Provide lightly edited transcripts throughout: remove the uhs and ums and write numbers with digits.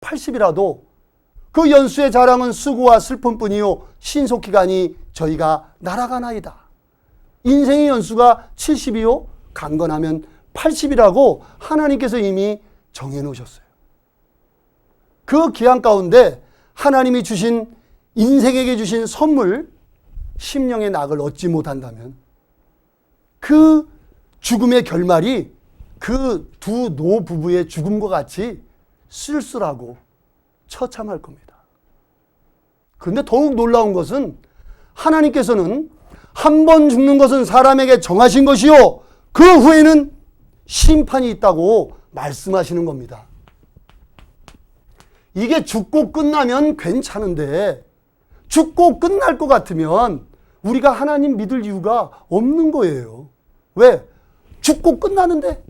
80이라도 그 연수의 자랑은 수고와 슬픔뿐이요 신속기간이 저희가 날아가나이다. 인생의 연수가 70이요 강건하면 80이라고 하나님께서 이미 정해놓으셨어요. 그 기한 가운데 하나님이 주신 인생에게 주신 선물 심령의 낙을 얻지 못한다면 그 죽음의 결말이 그 두 노부부의 죽음과 같이 쓸쓸하고 처참할 겁니다. 그런데 더욱 놀라운 것은 하나님께서는 한 번 죽는 것은 사람에게 정하신 것이요 그 후에는 심판이 있다고 말씀하시는 겁니다. 이게 죽고 끝나면 괜찮은데 죽고 끝날 것 같으면 우리가 하나님 믿을 이유가 없는 거예요. 왜? 죽고 끝나는데.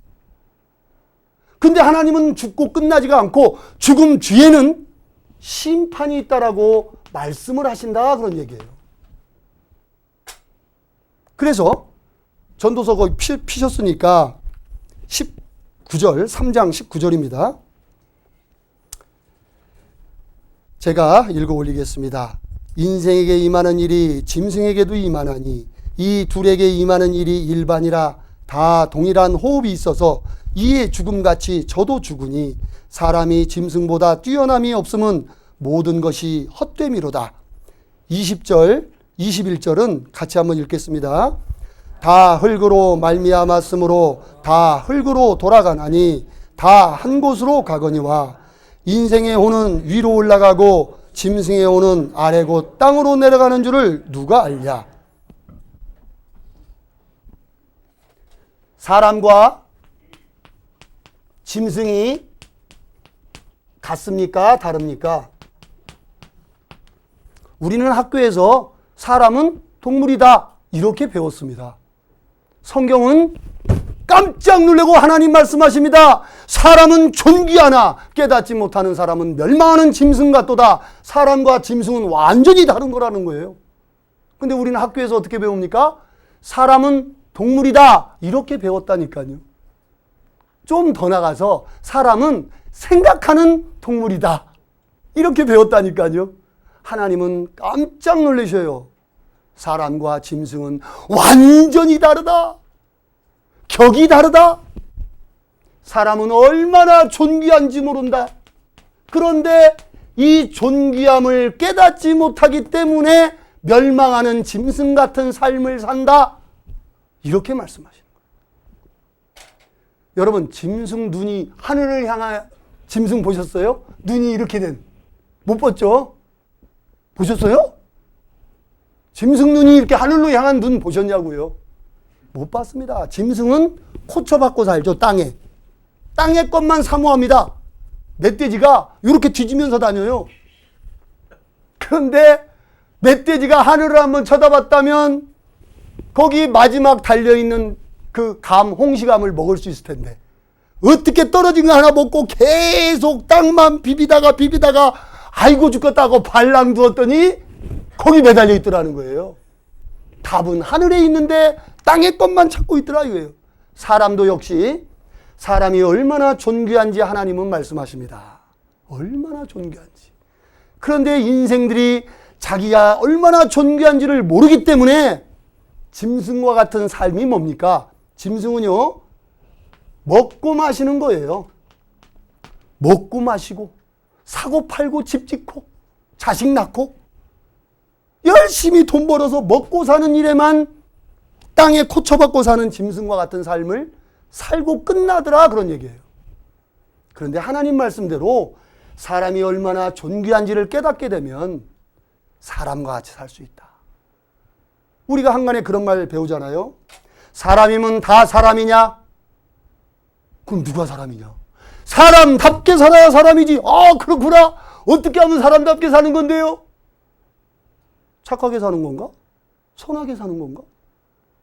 근데 하나님은 죽고 끝나지가 않고 죽음 뒤에는 심판이 있다라고 말씀을 하신다 그런 얘기예요. 그래서 전도서 거의 피셨으니까 19절 3장 19절입니다. 제가 읽어 올리겠습니다. 인생에게 임하는 일이 짐승에게도 임하나니 이 둘에게 임하는 일이 일반이라 다 동일한 호흡이 있어서 이에 죽음같이 저도 죽으니 사람이 짐승보다 뛰어남이 없음은 모든 것이 헛됨이로다. 20절 21절은 같이 한번 읽겠습니다. 다 흙으로 말미암았으므로 다 흙으로 돌아가나니 다 한 곳으로 가거니와 인생의 호는 위로 올라가고 짐승의 호는 아래 곧 땅으로 내려가는 줄을 누가 알랴. 사람과 짐승이 같습니까? 다릅니까? 우리는 학교에서 사람은 동물이다 이렇게 배웠습니다. 성경은 깜짝 놀라고 하나님 말씀하십니다. 사람은 존귀하나 깨닫지 못하는 사람은 멸망하는 짐승 같도다. 사람과 짐승은 완전히 다른 거라는 거예요. 근데 우리는 학교에서 어떻게 배웁니까? 사람은 동물이다 이렇게 배웠다니까요. 좀 더 나가서 사람은 생각하는 동물이다 이렇게 배웠다니까요. 하나님은 깜짝 놀라셔요. 사람과 짐승은 완전히 다르다. 격이 다르다. 사람은 얼마나 존귀한지 모른다. 그런데 이 존귀함을 깨닫지 못하기 때문에 멸망하는 짐승 같은 삶을 산다. 이렇게 말씀하시는 거예요. 여러분, 짐승 눈이 하늘을 향한 짐승 보셨어요? 눈이 이렇게 된. 못 봤죠? 보셨어요? 짐승 눈이 이렇게 하늘로 향한 눈 보셨냐고요? 못 봤습니다. 짐승은 코쳐받고 살죠, 땅에. 땅의 것만 사모합니다. 멧돼지가 이렇게 뒤지면서 다녀요. 그런데 멧돼지가 하늘을 한번 쳐다봤다면 거기 마지막 달려있는 그 홍시감을 먹을 수 있을 텐데 어떻게 떨어진 거 하나 먹고 계속 땅만 비비다가 아이고 죽겠다고 발랑 두었더니 거기 매달려 있더라는 거예요. 답은 하늘에 있는데 땅의 것만 찾고 있더라 이거예요. 사람도 역시 사람이 얼마나 존귀한지 하나님은 말씀하십니다. 얼마나 존귀한지. 그런데 인생들이 자기가 얼마나 존귀한지를 모르기 때문에 짐승과 같은 삶이 뭡니까? 짐승은요, 먹고 마시는 거예요. 먹고 마시고 사고 팔고 집 짓고 자식 낳고 열심히 돈 벌어서 먹고 사는 일에만 땅에 코쳐박고 사는 짐승과 같은 삶을 살고 끝나더라 그런 얘기예요. 그런데 하나님 말씀대로 사람이 얼마나 존귀한지를 깨닫게 되면 사람과 같이 살 수 있다. 우리가 한간에 그런 말 배우잖아요. 사람이면 다 사람이냐? 그럼 누가 사람이냐? 사람답게 살아야 사람이지. 아, 그렇구나. 어떻게 하면 사람답게 사는 건데요? 착하게 사는 건가? 선하게 사는 건가?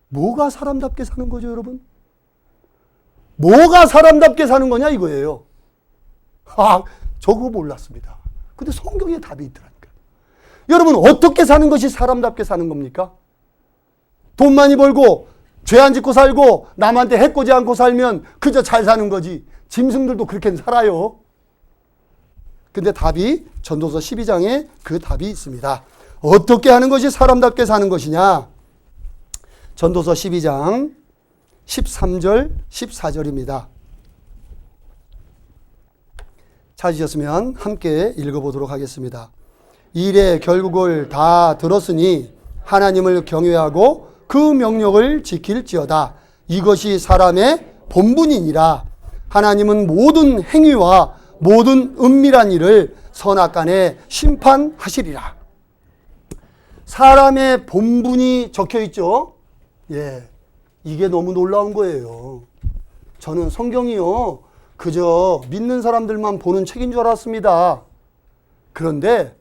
뭐가 사람답게 사는 거죠, 여러분? 뭐가 사람답게 사는 거냐 이거예요. 아, 저거 몰랐습니다. 근데 성경에 답이 있더라니까요. 여러분, 어떻게 사는 것이 사람답게 사는 겁니까? 돈 많이 벌고 죄 안 짓고 살고 남한테 해코지 않고 살면 그저 잘 사는 거지. 짐승들도 그렇게 살아요. 근데 답이 전도서 12장에 그 답이 있습니다. 어떻게 하는 것이 사람답게 사는 것이냐? 전도서 12장 13절, 14절입니다. 찾으셨으면 함께 읽어보도록 하겠습니다. 일의 결국을 다 들었으니 하나님을 경외하고 그 명령을 지킬지어다. 이것이 사람의 본분이니라. 하나님은 모든 행위와 모든 은밀한 일을 선악간에 심판하시리라. 사람의 본분이 적혀 있죠. 예, 이게 너무 놀라운 거예요. 저는 성경이요, 그저 믿는 사람들만 보는 책인 줄 알았습니다. 그런데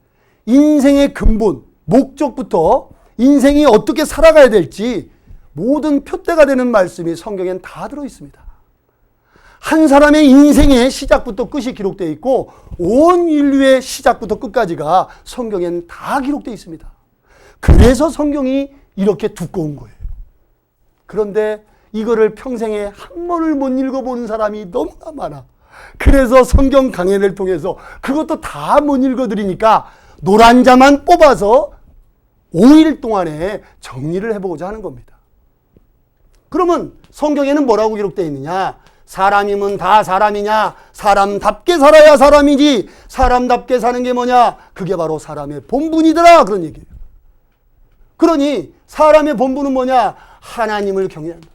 인생의 근본, 목적부터 인생이 어떻게 살아가야 될지 모든 표대가 되는 말씀이 성경엔 다 들어있습니다. 한 사람의 인생의 시작부터 끝이 기록되어 있고 온 인류의 시작부터 끝까지가 성경엔 다 기록되어 있습니다. 그래서 성경이 이렇게 두꺼운 거예요. 그런데 이거를 평생에 한 번을 못 읽어보는 사람이 너무나 많아. 그래서 성경 강연을 통해서 그것도 다 못 읽어드리니까 노란자만 뽑아서 5일 동안에 정리를 해보고자 하는 겁니다. 그러면 성경에는 뭐라고 기록되어 있느냐? 사람이면 다 사람이냐? 사람답게 살아야 사람이지. 사람답게 사는 게 뭐냐? 그게 바로 사람의 본분이더라. 그런 얘기예요. 그러니 사람의 본분은 뭐냐? 하나님을 경외한다.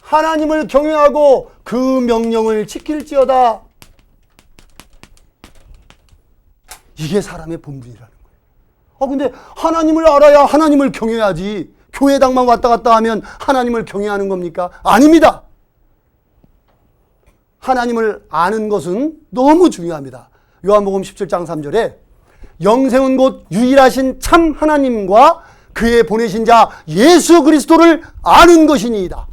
하나님을 경외하고 그 명령을 지킬지어다. 이게 사람의 본분이라는 거예요. 근데 하나님을 알아야 하나님을 경외하지. 교회당만 왔다 갔다 하면 하나님을 경외하는 겁니까? 아닙니다. 하나님을 아는 것은 너무 중요합니다. 요한복음 17장 3절에 영생은 곧 유일하신 참 하나님과 그의 보내신 자 예수 그리스도를 아는 것이니이다.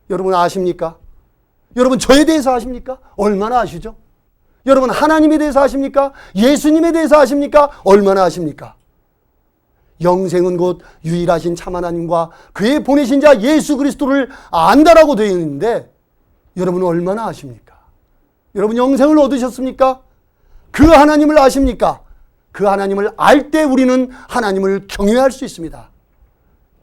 여러분 아십니까? 여러분 저에 대해서 아십니까? 얼마나 아시죠? 여러분 하나님에 대해서 아십니까? 예수님에 대해서 아십니까? 얼마나 아십니까? 영생은 곧 유일하신 참 하나님과 그의 보내신 자 예수 그리스도를 안다라고 되어 있는데 여러분은 얼마나 아십니까? 여러분 영생을 얻으셨습니까? 그 하나님을 아십니까? 그 하나님을 알 때 우리는 하나님을 경외할 수 있습니다.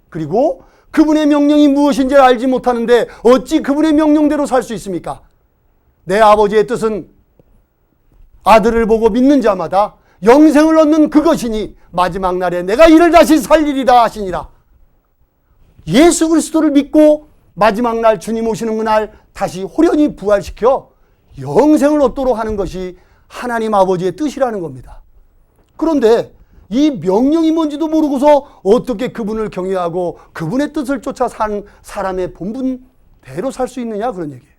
그리고 그분의 명령이 무엇인지 알지 못하는데 어찌 그분의 명령대로 살 수 있습니까? 내 아버지의 뜻은 아들을 보고 믿는 자마다 영생을 얻는 그것이니 마지막 날에 내가 이를 다시 살리리라 하시니라. 예수 그리스도를 믿고 마지막 날 주님 오시는 그날 다시 호련히 부활시켜 영생을 얻도록 하는 것이 하나님 아버지의 뜻이라는 겁니다. 그런데 이 명령이 뭔지도 모르고서 어떻게 그분을 경외하고 그분의 뜻을 쫓아 산 사람의 본분대로 살 수 있느냐, 그런 얘기예요.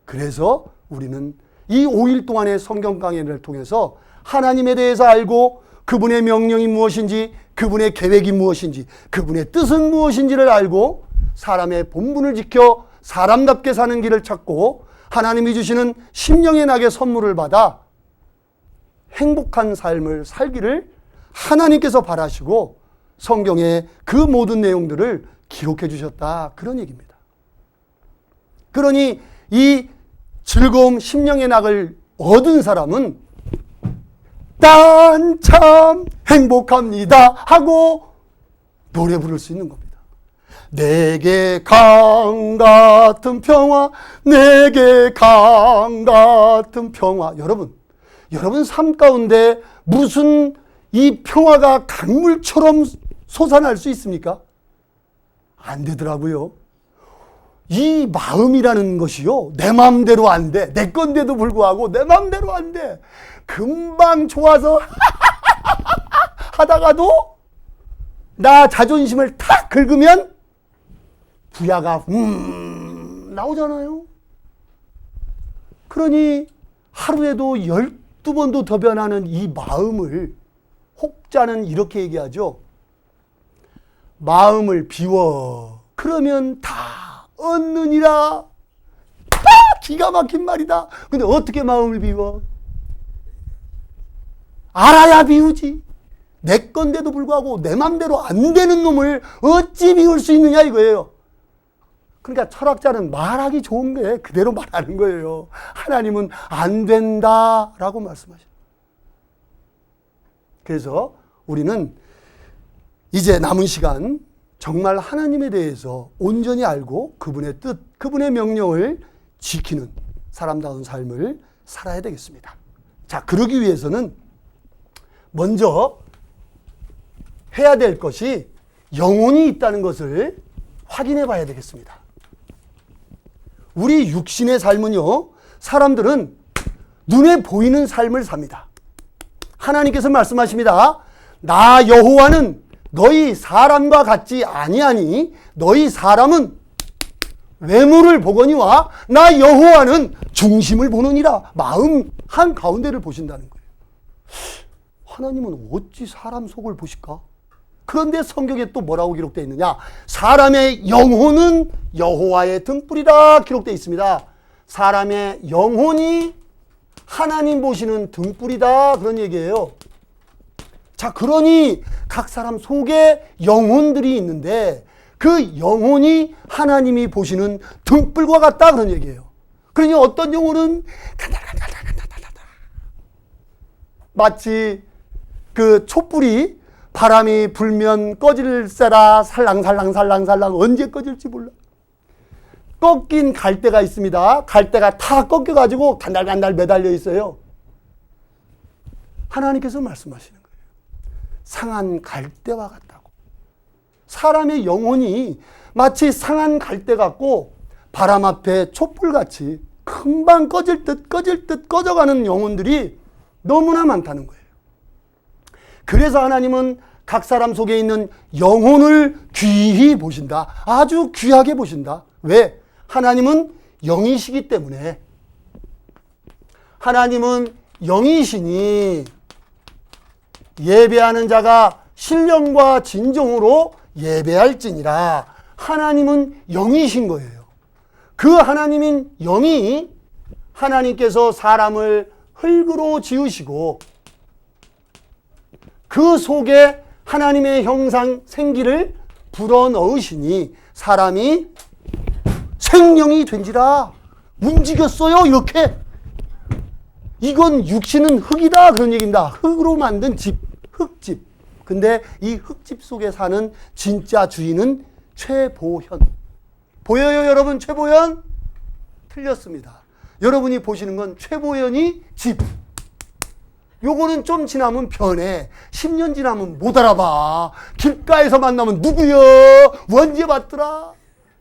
그래서 우리는 이 5일 동안의 성경 강연을 통해서 하나님에 대해서 알고 그분의 명령이 무엇인지, 그분의 계획이 무엇인지, 그분의 뜻은 무엇인지를 알고 사람의 본분을 지켜 사람답게 사는 길을 찾고 하나님이 주시는 심령의 낙의 선물을 받아 행복한 삶을 살기를 하나님께서 바라시고 성경에 그 모든 내용들을 기록해 주셨다, 그런 얘기입니다. 그러니 이 즐거움 심령의 낙을 얻은 사람은 난 참 행복합니다 하고 노래 부를 수 있는 겁니다. 내게 강 같은 평화, 내게 강 같은 평화. 여러분 삶 가운데 무슨 이 평화가 강물처럼 솟아날 수 있습니까? 안 되더라고요. 이 마음이라는 것이요, 내 마음대로 안 돼. 내 건데도 불구하고 내 마음대로 안 돼. 금방 좋아서 하다가도 나 자존심을 탁 긁으면 부야가 나오잖아요. 그러니 하루에도 12번도 더 변하는 이 마음을 혹자는 이렇게 얘기하죠. 마음을 비워 그러면 다 얻느니라. 기가 막힌 말이다. 근데 어떻게 마음을 비워? 알아야 비우지. 내 건데도 불구하고 내 맘대로 안 되는 놈을 어찌 비울 수 있느냐 이거예요. 그러니까 철학자는 말하기 좋은 게 그대로 말하는 거예요. 하나님은 안 된다라고 말씀하셔요. 그래서 우리는 이제 남은 시간 정말 하나님에 대해서 온전히 알고 그분의 뜻, 그분의 명령을 지키는 사람다운 삶을 살아야 되겠습니다. 자, 그러기 위해서는 먼저 해야 될 것이 영혼이 있다는 것을 확인해 봐야 되겠습니다. 우리 육신의 삶은요, 사람들은 눈에 보이는 삶을 삽니다. 하나님께서 말씀하십니다. 나 여호와는 너희 사람과 같지 아니하니 너희 사람은 외모를 보거니와 나 여호와는 중심을 보느니라. 마음 한가운데를 보신다는 거예요. 하나님은 어찌 사람 속을 보실까? 그런데 성경에 또 뭐라고 기록되어 있느냐? 사람의 영혼은 여호와의 등불이라 기록되어 있습니다. 사람의 영혼이 하나님 보시는 등불이다, 그런 얘기예요. 자, 그러니 각 사람 속에 영혼들이 있는데 그 영혼이 하나님이 보시는 등불과 같다, 그런 얘기예요. 그러니 어떤 영혼은 간달간달간달간달, 마치 그 촛불이 바람이 불면 꺼질세라 살랑살랑살랑살랑 언제 꺼질지 몰라. 꺾인 갈대가 있습니다. 갈대가 다 꺾여가지고 간달간달 매달려 있어요. 하나님께서 말씀하시는 거예요. 상한 갈대와 같다고. 사람의 영혼이 마치 상한 갈대 같고 바람 앞에 촛불같이 금방 꺼질 듯 꺼져가는 영혼들이 너무나 많다는 거예요. 그래서 하나님은 각 사람 속에 있는 영혼을 귀히 보신다. 아주 귀하게 보신다. 왜? 하나님은 영이시기 때문에. 하나님은 영이시니 예배하는 자가 신령과 진정으로 예배할지니라. 하나님은 영이신 거예요. 그 하나님인 영이 하나님께서 사람을 흙으로 지으시고 그 속에 하나님의 형상 생기를 불어넣으시니 사람이 생명이 된지라. 움직였어요, 이렇게. 이건 육신은 흙이다, 그런 얘기입니다. 흙으로 만든 집, 흙집. 근데 이 흙집 속에 사는 진짜 주인은 최보현. 보여요, 여러분? 최보현? 틀렸습니다. 여러분이 보시는 건 최보현이 집. 요거는 좀 지나면 변해. 10년 지나면 못 알아봐. 길가에서 만나면 누구여? 언제 봤더라?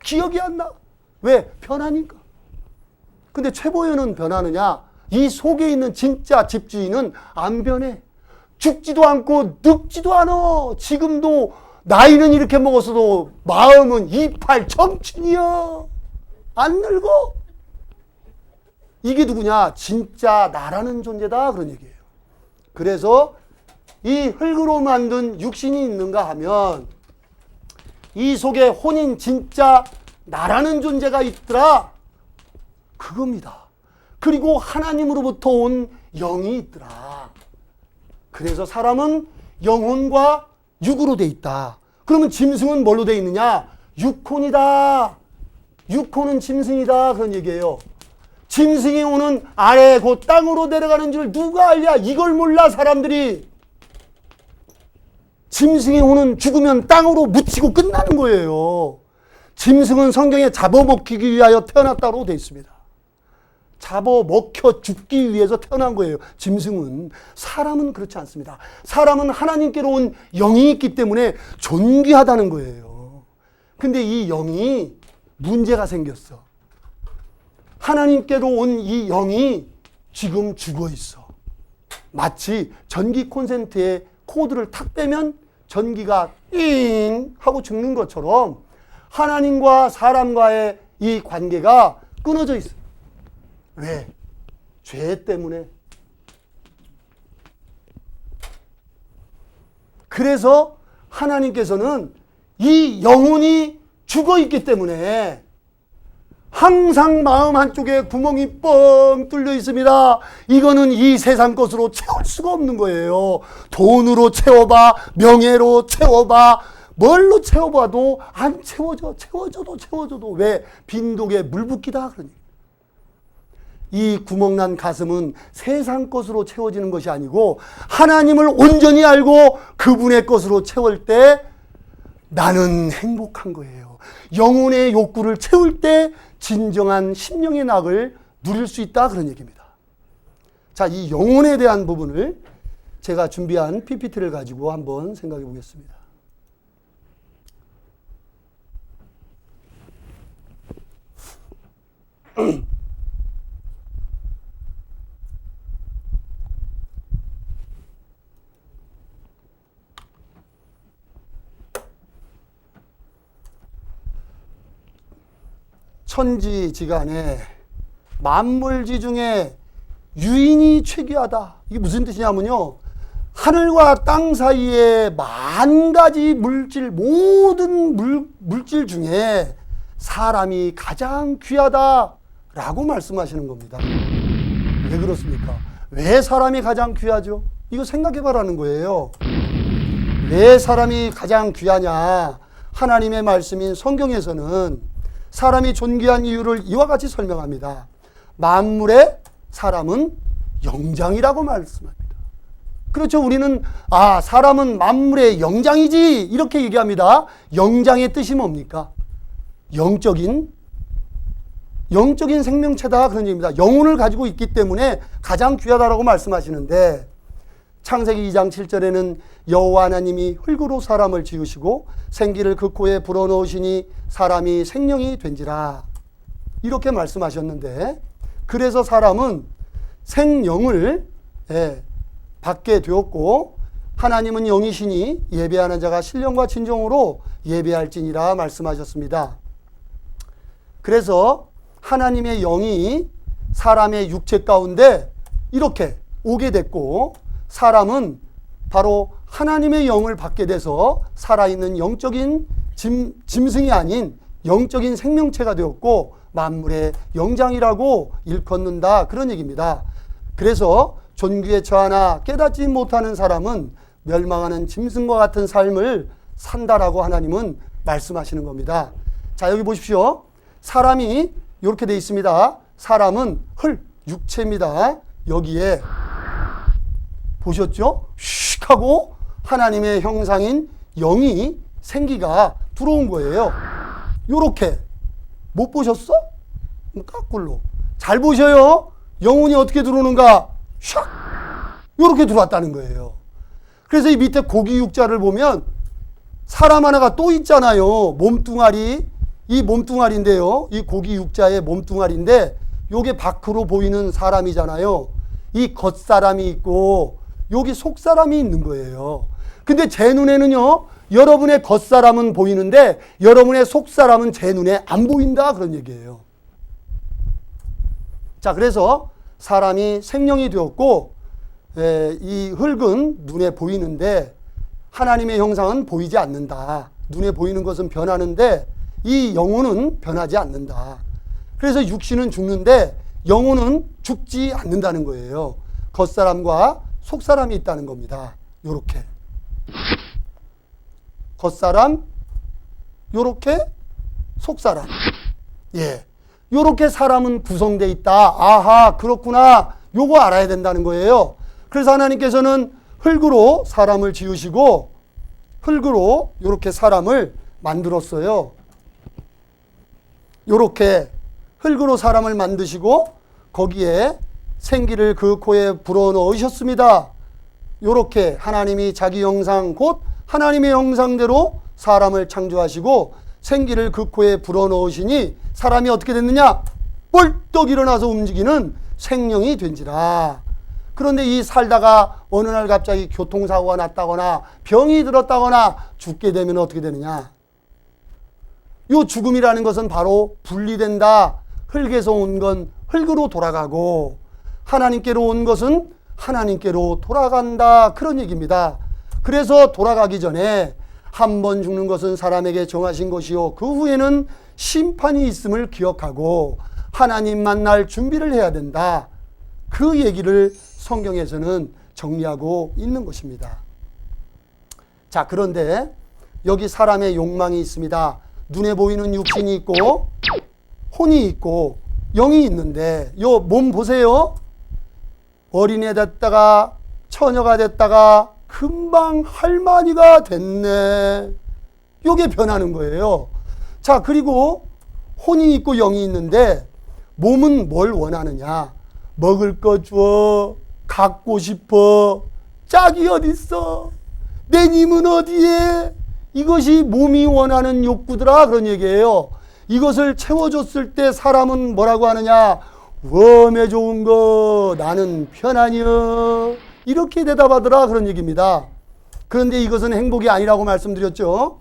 기억이 안 나. 왜? 변하니까. 근데 최보현은 변하느냐? 이 속에 있는 진짜 집주인은 안 변해. 죽지도 않고 늙지도 않아. 지금도 나이는 이렇게 먹었어도 마음은 이팔 청춘이야. 안 늙어. 이게 누구냐? 진짜 나라는 존재다, 그런 얘기예요. 그래서 이 흙으로 만든 육신이 있는가 하면 이 속에 혼인 진짜 나라는 존재가 있더라, 그겁니다. 그리고 하나님으로부터 온 영이 있더라. 그래서 사람은 영혼과 육으로 돼 있다. 그러면 짐승은 뭘로 돼 있느냐? 육혼이다. 육혼은 짐승이다, 그런 얘기예요. 짐승이 오는 아래 곧 땅으로 내려가는 줄 누가 알랴? 이걸 몰라, 사람들이. 짐승이 오는 죽으면 땅으로 묻히고 끝나는 거예요. 짐승은 성경에 잡아먹히기 위하여 태어났다고 되어 있습니다. 잡아먹혀 죽기 위해서 태어난 거예요. 짐승은. 사람은 그렇지 않습니다. 사람은 하나님께로 온 영이 있기 때문에 존귀하다는 거예요. 근데 이 영이 문제가 생겼어. 하나님께로 온 이 영이 지금 죽어 있어. 마치 전기 콘센트에 코드를 탁 빼면 전기가 띵 하고 죽는 것처럼 하나님과 사람과의 이 관계가 끊어져 있어. 왜? 죄 때문에. 그래서 하나님께서는 이 영혼이 죽어 있기 때문에 항상 마음 한쪽에 구멍이 뻥 뚫려 있습니다. 이거는 이 세상 것으로 채울 수가 없는 거예요. 돈으로 채워봐, 명예로 채워봐, 뭘로 채워봐도 안 채워져. 채워져도 왜? 빈독에 물 붓기다. 그러니. 이 구멍난 가슴은 세상 것으로 채워지는 것이 아니고 하나님을 온전히 알고 그분의 것으로 채울 때 나는 행복한 거예요. 영혼의 욕구를 채울 때 진정한 심령의 낙을 누릴 수 있다. 그런 얘기입니다. 자, 이 영혼에 대한 부분을 제가 준비한 PPT를 가지고 한번 생각해 보겠습니다. 천지지간에 만물지 중에 유인이 최귀하다. 이게 무슨 뜻이냐면요, 하늘과 땅 사이에 만 가지 물질, 모든 물질 중에 사람이 가장 귀하다라고 말씀하시는 겁니다. 왜 그렇습니까? 왜 사람이 가장 귀하죠? 이거 생각해봐라는 거예요. 왜 사람이 가장 귀하냐? 하나님의 말씀인 성경에서는 사람이 존귀한 이유를 이와 같이 설명합니다. 만물의 사람은 영장이라고 말씀합니다. 그렇죠. 우리는 사람은 만물의 영장이지 이렇게 얘기합니다. 영장의 뜻이 뭡니까? 영적인 생명체다 그런 얘기입니다. 영혼을 가지고 있기 때문에 가장 귀하다라고 말씀하시는데, 창세기 2장 7절에는 여호와 하나님이 흙으로 사람을 지으시고 생기를 그 코에 불어넣으시니 사람이 생명이 된지라 이렇게 말씀하셨는데, 그래서 사람은 생명을 받게 되었고 하나님은 영이시니 예배하는 자가 신령과 진정으로 예배할지니라 말씀하셨습니다. 그래서 하나님의 영이 사람의 육체 가운데 이렇게 오게 됐고, 사람은 바로 하나님의 영을 받게 돼서 살아있는 영적인 짐승이 아닌 영적인 생명체가 되었고 만물의 영장이라고 일컫는다 그런 얘기입니다. 그래서 존귀에 처하나 깨닫지 못하는 사람은 멸망하는 짐승과 같은 삶을 산다라고 하나님은 말씀하시는 겁니다. 자, 여기 보십시오. 사람이 이렇게 되어 있습니다. 사람은 육체입니다. 여기에 보셨죠? 슉 하고 하나님의 형상인 영이 생기가 들어온 거예요. 요렇게. 못 보셨어? 까꿀로. 잘 보셔요. 영혼이 어떻게 들어오는가? 샥! 요렇게 들어왔다는 거예요. 그래서 이 밑에 고기 육자를 보면 사람 하나가 또 있잖아요. 몸뚱아리. 이 몸뚱아리인데요. 이 고기 육자의 몸뚱아리인데 요게 밖으로 보이는 사람이잖아요. 이 겉사람이 있고 여기 속사람이 있는 거예요. 근데 제 눈에는요, 여러분의 겉사람은 보이는데 여러분의 속사람은 제 눈에 안 보인다 그런 얘기예요. 자, 그래서 사람이 생명이 되었고 이 흙은 눈에 보이는데 하나님의 형상은 보이지 않는다. 눈에 보이는 것은 변하는데 이 영혼은 변하지 않는다. 그래서 육신은 죽는데 영혼은 죽지 않는다는 거예요. 겉사람과 속사람이 있다는 겁니다. 요렇게. 겉사람, 요렇게 속사람. 예. 요렇게 사람은 구성되어 있다. 아하, 그렇구나. 요거 알아야 된다는 거예요. 그래서 하나님께서는 흙으로 사람을 지으시고 흙으로 요렇게 사람을 만들었어요. 요렇게 흙으로 사람을 만드시고 거기에 생기를 그 코에 불어넣으셨습니다. 요렇게 하나님이 자기 형상 곧 하나님의 형상대로 사람을 창조하시고 생기를 그 코에 불어넣으시니 사람이 어떻게 됐느냐? 뻘떡 일어나서 움직이는 생명이 된지라. 그런데 이 살다가 어느 날 갑자기 교통사고가 났다거나 병이 들었다거나 죽게 되면 어떻게 되느냐? 요 죽음이라는 것은 바로 분리된다. 흙에서 온 건 흙으로 돌아가고 하나님께로 온 것은 하나님께로 돌아간다. 그런 얘기입니다. 그래서 돌아가기 전에 한 번 죽는 것은 사람에게 정하신 것이요 그 후에는 심판이 있음을 기억하고 하나님 만날 준비를 해야 된다. 그 얘기를 성경에서는 정리하고 있는 것입니다. 자, 그런데 여기 사람의 욕망이 있습니다. 눈에 보이는 육신이 있고 혼이 있고 영이 있는데 요 몸 보세요. 어린애 됐다가 처녀가 됐다가 금방 할머니가 됐네. 요게 변하는 거예요. 자, 그리고 혼이 있고 영이 있는데 몸은 뭘 원하느냐? 먹을 거 주어, 갖고 싶어, 짝이 어딨어? 내 님은 어디에? 이것이 몸이 원하는 욕구더라, 그런 얘기예요. 이것을 채워줬을 때 사람은 뭐라고 하느냐? 웜에 좋은 거 나는 편하니여. 이렇게 대답하더라, 그런 얘기입니다. 그런데 이것은 행복이 아니라고 말씀드렸죠.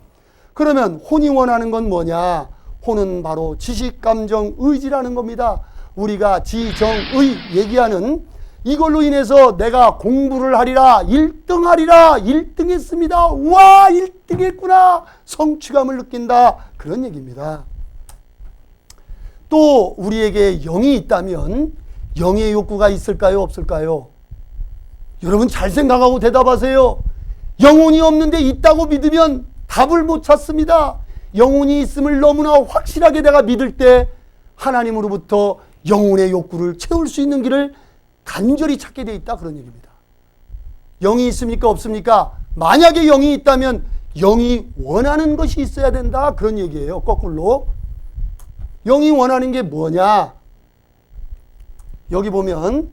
그러면 혼이 원하는 건 뭐냐? 혼은 바로 지식, 감정, 의지라는 겁니다. 우리가 지, 정, 의 얘기하는 이걸로 인해서 내가 공부를 하리라, 1등 하리라, 1등 했습니다. 와, 1등 했구나. 성취감을 느낀다. 그런 얘기입니다. 또 우리에게 영이 있다면 영의 욕구가 있을까요? 없을까요? 여러분 잘 생각하고 대답하세요. 영혼이 없는데 있다고 믿으면 답을 못 찾습니다. 영혼이 있음을 너무나 확실하게 내가 믿을 때 하나님으로부터 영혼의 욕구를 채울 수 있는 길을 간절히 찾게 돼 있다, 그런 얘기입니다. 영이 있습니까? 없습니까? 만약에 영이 있다면 영이 원하는 것이 있어야 된다, 그런 얘기예요. 거꾸로. 영이 원하는 게 뭐냐? 여기 보면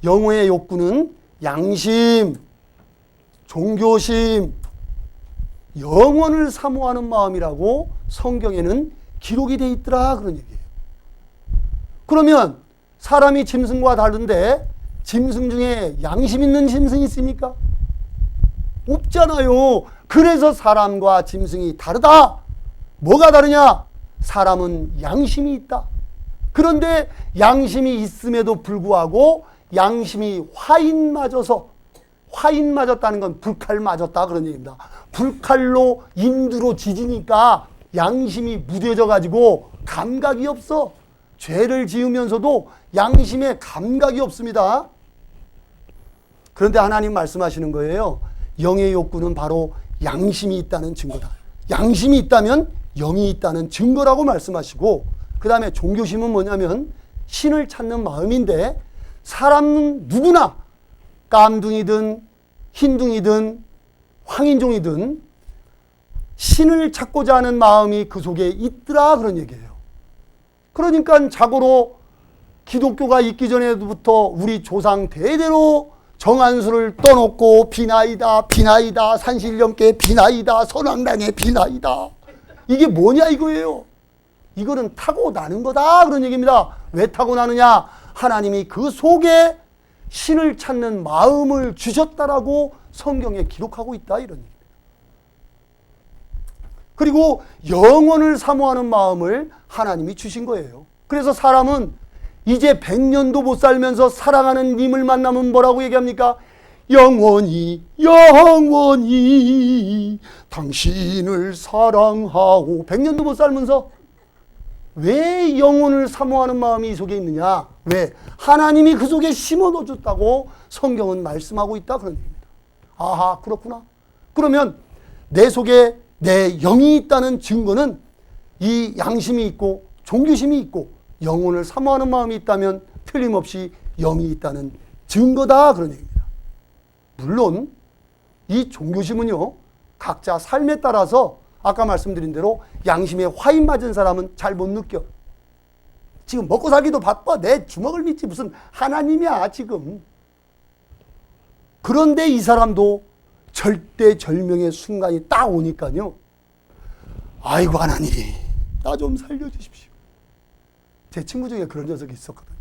영혼의 욕구는 양심, 종교심, 영원을 사모하는 마음이라고 성경에는 기록이 돼 있더라, 그런 얘기예요. 그러면 사람이 짐승과 다른데 짐승 중에 양심 있는 짐승이 있습니까? 없잖아요. 그래서 사람과 짐승이 다르다. 뭐가 다르냐? 사람은 양심이 있다. 그런데 양심이 있음에도 불구하고 양심이 화인 맞았다는 건 불칼 맞았다, 그런 얘기입니다. 불칼로 인두로 지지니까 양심이 무뎌져 가지고 감각이 없어. 죄를 지으면서도 양심에 감각이 없습니다. 그런데 하나님 말씀하시는 거예요. 영의 욕구는 바로 양심이 있다는 증거다. 양심이 있다면 영이 있다는 증거라고 말씀하시고, 그 다음에 종교심은 뭐냐면 신을 찾는 마음인데, 사람은 누구나 깜둥이든 흰둥이든 황인종이든 신을 찾고자 하는 마음이 그 속에 있더라, 그런 얘기예요. 그러니까 자고로 기독교가 있기 전에부터 우리 조상 대대로 정한수를 떠놓고 비나이다, 비나이다, 산신령께 비나이다, 선왕당에 비나이다. 이게 뭐냐 이거예요. 이거는 타고나는 거다, 그런 얘기입니다. 왜 타고나느냐? 하나님이 그 속에 신을 찾는 마음을 주셨다라고 성경에 기록하고 있다, 이런 얘기입니다. 그리고 영원을 사모하는 마음을 하나님이 주신 거예요. 그래서 사람은 이제 100년도 못 살면서 사랑하는 님을 만나면 뭐라고 얘기합니까? 영원히 당신을 사랑하고. 100년도 못 살면서 왜 영혼을 사모하는 마음이 이 속에 있느냐? 왜? 하나님이 그 속에 심어넣어줬다고 성경은 말씀하고 있다, 그런 얘기입니다. 아하, 그렇구나. 그러면 내 속에 내 영이 있다는 증거는 이 양심이 있고 종교심이 있고 영혼을 사모하는 마음이 있다면 틀림없이 영이 있다는 증거다, 그런 얘기입니다. 물론 이 종교심은요, 각자 삶에 따라서 아까 말씀드린 대로 양심에 화인 맞은 사람은 잘 못 느껴. 지금 먹고 살기도 바빠. 내 주먹을 믿지 무슨 하나님이야 지금. 그런데 이 사람도 절대절명의 순간이 딱 오니까요, 아이고 하나님 나 좀 살려주십시오. 제 친구 중에 그런 녀석이 있었거든요.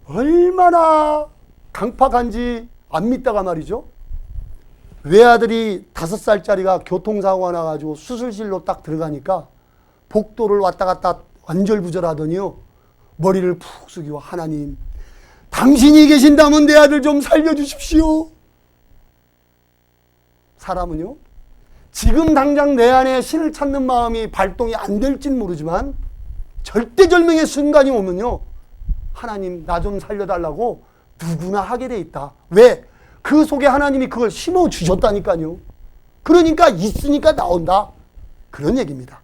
얼마나 강팍한지 안 믿다가 말이죠, 외아들이 5살짜리가 교통사고가 나가지고 수술실로 딱 들어가니까 복도를 왔다 갔다 안절부절하더니요, 머리를 푹 숙이고 하나님 당신이 계신다면 내 아들 좀 살려주십시오. 사람은요, 지금 당장 내 안에 신을 찾는 마음이 발동이 안 될진 모르지만 절대절명의 순간이 오면요, 하나님 나 좀 살려달라고 누구나 하게 돼 있다. 왜? 그 속에 하나님이 그걸 심어주셨다니까요. 그러니까 있으니까 나온다. 그런 얘기입니다.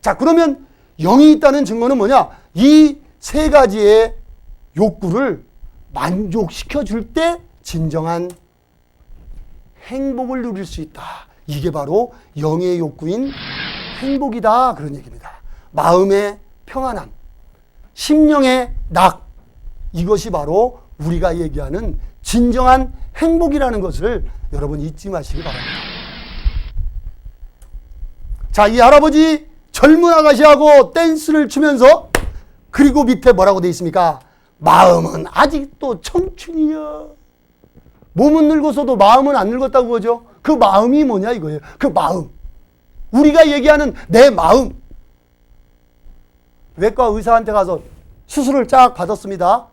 자, 그러면 영이 있다는 증거는 뭐냐? 이 세 가지의 욕구를 만족시켜 줄 때 진정한 행복을 누릴 수 있다. 이게 바로 영의 욕구인 행복이다. 그런 얘기입니다. 마음의 평안함, 심령의 낙, 이것이 바로 우리가 얘기하는 진정한 행복이라는 것을 여러분 잊지 마시기 바랍니다. 자, 이 할아버지 젊은 아가씨하고 댄스를 추면서, 그리고 밑에 뭐라고 돼 있습니까? 마음은 아직도 청춘이야. 몸은 늙었어도 마음은 안 늙었다고 그러죠. 그 마음이 뭐냐 이거예요. 그 마음. 우리가 얘기하는 내 마음. 외과 의사한테 가서 수술을 쫙 받았습니다.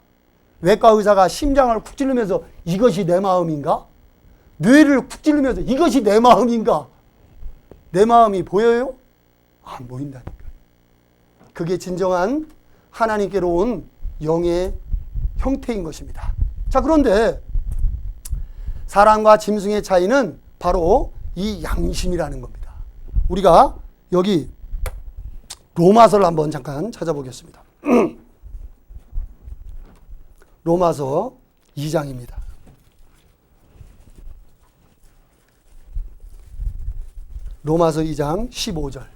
외과 의사가 심장을 쿡 찌르면서 이것이 내 마음인가? 뇌를 쿡 찌르면서 이것이 내 마음인가? 내 마음이 보여요? 안 보인다니까. 그게 진정한 하나님께로 온 영의 형태인 것입니다. 자, 그런데 사람과 짐승의 차이는 바로 이 양심이라는 겁니다. 우리가 여기 로마서를 한번 잠깐 찾아보겠습니다. 로마서 2장입니다. 로마서 2장 15절.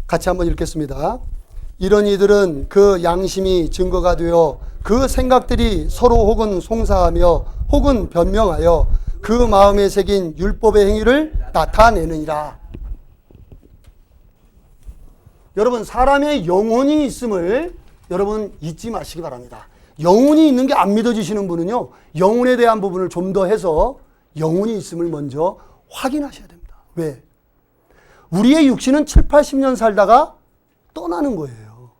같이 한번 읽겠습니다. 이런 이들은 그 양심이 증거가 되어 그 생각들이 서로 혹은 송사하며 혹은 변명하여 그 마음에 새긴 율법의 행위를 나타내느니라. 여러분, 사람의 영혼이 있음을 여러분 잊지 마시기 바랍니다. 영혼이 있는 게 안 믿어지시는 분은요, 영혼에 대한 부분을 좀 더 해서 영혼이 있음을 먼저 확인하셔야 됩니다. 왜? 우리의 육신은 7, 80년 살다가 떠나는 거예요.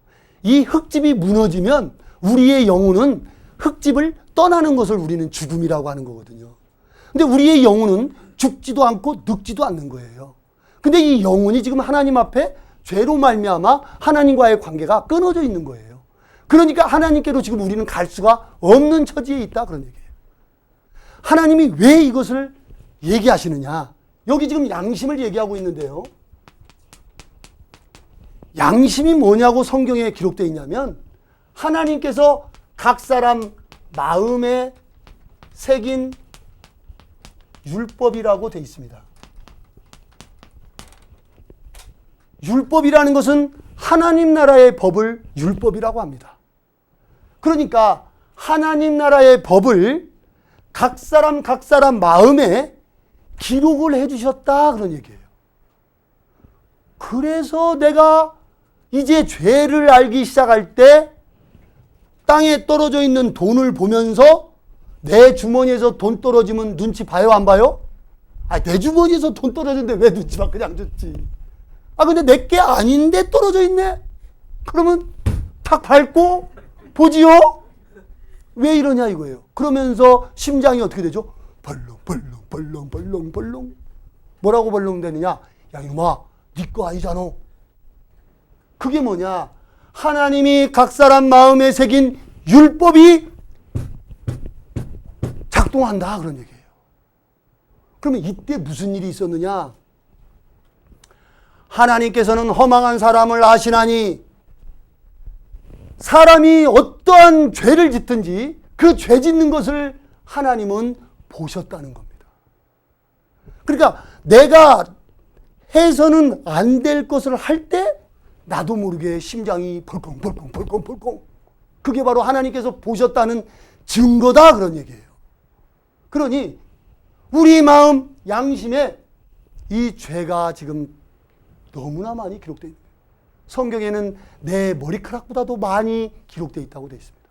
이 흙집이 무너지면 우리의 영혼은 흙집을 떠나는 것을 우리는 죽음이라고 하는 거거든요. 근데 우리의 영혼은 죽지도 않고 늙지도 않는 거예요. 근데 이 영혼이 지금 하나님 앞에 죄로 말미암아 하나님과의 관계가 끊어져 있는 거예요. 그러니까 하나님께로 지금 우리는 갈 수가 없는 처지에 있다, 그런 얘기예요. 하나님이 왜 이것을 얘기하시느냐? 여기 지금 양심을 얘기하고 있는데요. 양심이 뭐냐고 성경에 기록되어 있냐면, 하나님께서 각 사람 마음에 새긴 율법이라고 되어 있습니다. 율법이라는 것은 하나님 나라의 법을 율법이라고 합니다. 그러니까 하나님 나라의 법을 각 사람 마음에 기록을 해주셨다, 그런 얘기예요. 그래서 내가 이제 죄를 알기 시작할 때 땅에 떨어져 있는 돈을 보면서 내 주머니에서 돈 떨어지면 눈치 봐요, 안 봐요? 내 주머니에서 돈 떨어졌는데 왜 눈치 봐? 그냥 줬지. 근데 내게 아닌데 떨어져 있네? 그러면 탁 밟고 보지요? 왜 이러냐 이거예요. 그러면서 심장이 어떻게 되죠? 벌렁. 뭐라고 벌렁대느냐? 야, 이놈아, 네 거 아니잖아. 그게 뭐냐? 하나님이 각 사람 마음에 새긴 율법이 작동한다, 그런 얘기예요. 그러면 이때 무슨 일이 있었느냐? 하나님께서는 허망한 사람을 아시나니 사람이 어떠한 죄를 짓든지 그 죄 짓는 것을 하나님은 보셨다는 겁니다. 그러니까 내가 해서는 안 될 것을 할 때 나도 모르게 심장이 벌컹. 그게 바로 하나님께서 보셨다는 증거다, 그런 얘기예요. 그러니 우리 마음 양심에 이 죄가 지금 너무나 많이 기록되어 있는 거예요. 성경에는 내 머리카락보다도 많이 기록되어 있다고 되어 있습니다.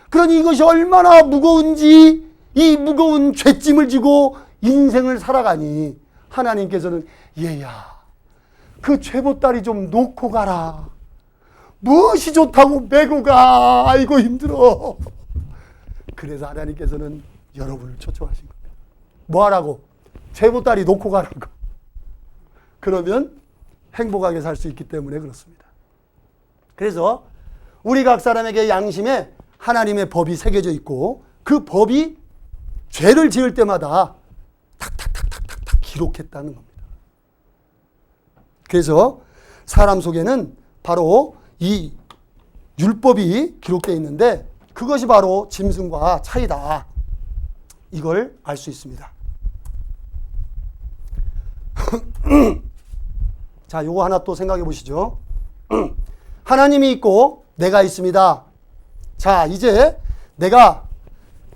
그러니 이것이 얼마나 무거운지, 이 무거운 죄짐을 지고 인생을 살아가니 하나님께서는 얘야, 그 죄보따리 좀 놓고 가라. 무엇이 좋다고 메고 가. 아이고 힘들어. 그래서 하나님께서는 여러분을 초청하신 겁니다. 뭐 하라고? 죄보따리 놓고 가라고. 그러면 행복하게 살 수 있기 때문에 그렇습니다. 그래서 우리 각 사람에게 양심에 하나님의 법이 새겨져 있고, 그 법이 죄를 지을 때마다 기록했다는 겁니다. 그래서 사람 속에는 바로 이 율법이 기록되어 있는데 그것이 바로 짐승과 차이다. 이걸 알 수 있습니다. 자, 요거 하나 또 생각해 보시죠. 하나님이 있고 내가 있습니다. 자, 이제 내가